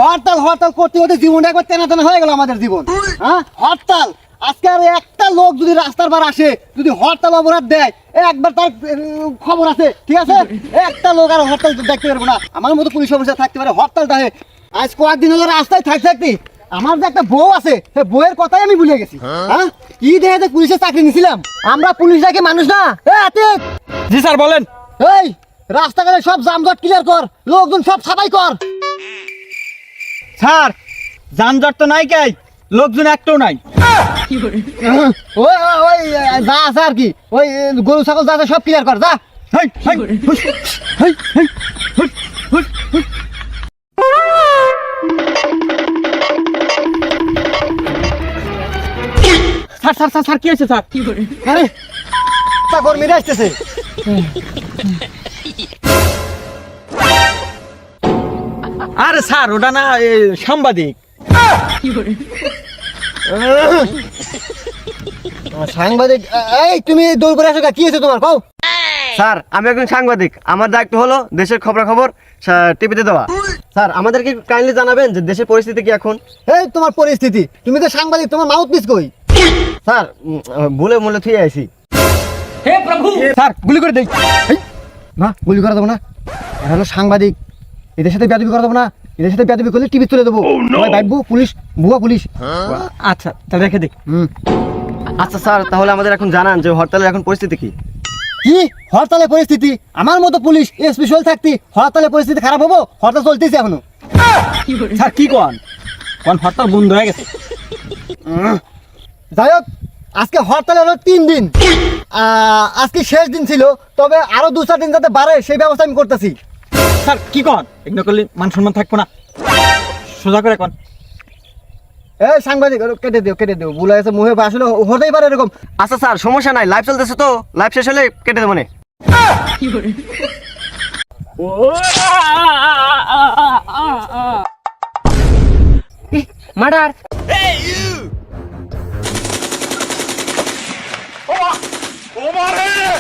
হরতাল হরতাল করতে করতে জীবনটা একবার তেনা তেনা হয়ে গেল আমাদের জীবন। হ্যাঁ, হরতাল। আজকে আর একটা লোক যদি রাস্তার বার আসে, যদি হরতাল অপরাধ দেয়, একবার তার খবর আছে, ঠিক আছে? একটা লোক আর হরতাল দেখতে পারবো না। আমার মতো পুলিশ অফিসার থাকতে পারে হরতালটা। আজ কয়েকদিন হলো রাস্তায় থাকতে থাকতে আমার যে একটা বউ আছে, সেই বউয়ের কথাই আমি ভুলে গেছি। হ্যাঁ, কি দেখে যে পুলিশের চাকরি নিয়েছিলাম? আমরা পুলিশরা কি মানুষ না? আতিক। জি স্যার বলেন। এই রাস্তাঘাটে সব জামজট ক্লিয়ার কর, লোকজন সব সাফাই কর। স্যার যানজট তো নাই, কাই লোকজন একটাও নাই। ওই ওই যা আছে আর কি, ওই গরু ছাগল যা আছে সব ক্লিয়ার কর, যা। হেই, হেই, হুস, হেই, হেই, হুস, হুস, হুস। স্যার স্যার স্যার স্যার কি হয়েছে স্যার? আরে তা কর্মীরা আসতেছে। আরে স্যার ওটা না সাংবাদিক। সাংবাদিক? এই তুমি দৌড় করে আসো, কি হয়েছে তোমার? কও। স্যার আমি একজন সাংবাদিক, আমার দায়িত্ব হলো দেশের খবরাখবর টিভিতে দেওয়া। স্যার আমাদেরকে কাইন্ডলি জানাবেন যে দেশের পরিস্থিতি কি এখন। এই তোমার পরিস্থিতি, তুমি তো সাংবাদিক, তোমার মাউথ পিস কই? স্যার ভুলে মূল্য থুয়ে আইছি। হে প্রভু, স্যার গুলি করে দেই। না, গুলি করা দেবো না, এরা হলো সাংবাদিক, এদের সাথে বেয়াদবি করা দেবো না। এদের সাথে বেয়াদবি করলে টিভি তুলে দেবো। ভাববো পুলিশ, ভুয়া পুলিশ। আচ্ছা তাহলে রেখে দিই। আচ্ছা স্যার তাহলে আমাদের এখন জানান যে হরতালের এখন পরিস্থিতি কি। কি হরতালের পরিস্থিতি? আমার মতো পুলিশ স্পেশাল থাকতি হরতালের পরিস্থিতি খারাপ হবো? হরতাল চলতেছে এখনো। স্যার কি কোন হরতাল বন্ধ হয়ে গেছে। যাই হোক, আজকে হরতাল হলো 3 দিন। আজকে শেষ দিন ছিল, তবে আরো 2-4 দিন যাতে বাড়ে সেই ব্যবস্থা আমি করতেছি। স্যার কি কোন এগুলো করলে মান সম্মান থাকবো না, সোজা করে কোন। এই সাংবাদিক, কেটে দিও, ভুল হয়ে গেছে মুখে, আসলে হতেই পারে এরকম। আচ্ছা স্যার সমস্যা নাই, লাইভ চলতেছে তো, লাইভ শেষ হলে কেটে দেবো মানে। Murder.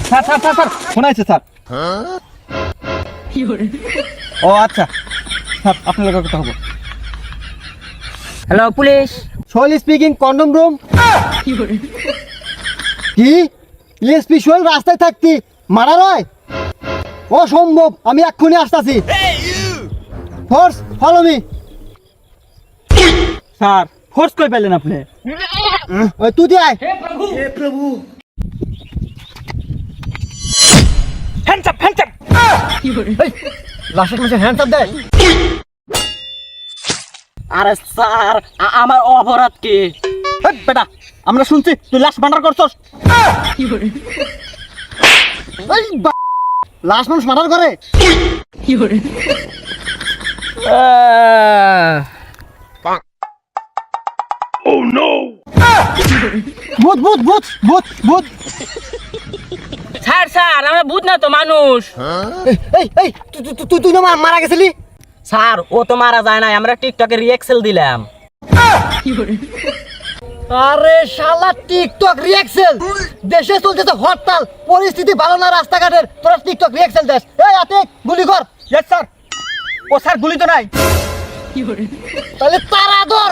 Sir sir sir sir শোনাইছে স্যার। ও আচ্ছা স্যার আপনার লোকের কথা হবো। Hello police, Sohel speaking, control room. কি এসপি সোহেল রাস্তায় থাকতি মারা রয়? অসম্ভব, আমি এক্ষুনি আসতেছি। Force follow me. Sir force কই পেলেন আপনি? ওই তুই দিয়ে আয়। Hands up, hands up. এই লাশের কাছে হ্যান্ডস আপ দেয়। আরে স্যার আমার অপরাধ কি? বেটা আমরা শুনছি তুই লাশ মার্ডার করছস। লাশ মানুষ মার্ডার করে? ভূত ভূত ভূত ভূত ভূত। স্যার স্যার আমরা ভূত না তো মানুষ। এই এই তুই না মারা গেছিলি? স্যার ও তো মারা যায় না, আমরা টিকটকে রিঅ্যাকশন দিলাম। আরে শালা টিকটক রিঅ্যাকশন! দেশে চলতেছে হরতাল, পরিস্থিতি ভালো না রাস্তাঘাটের, তোরা টিকটক রিঅ্যাকশন দেস? এই আতিক গুলি কর। Yes sir. ও স্যার গুলি তো নাই। তাহলে তারা ধর।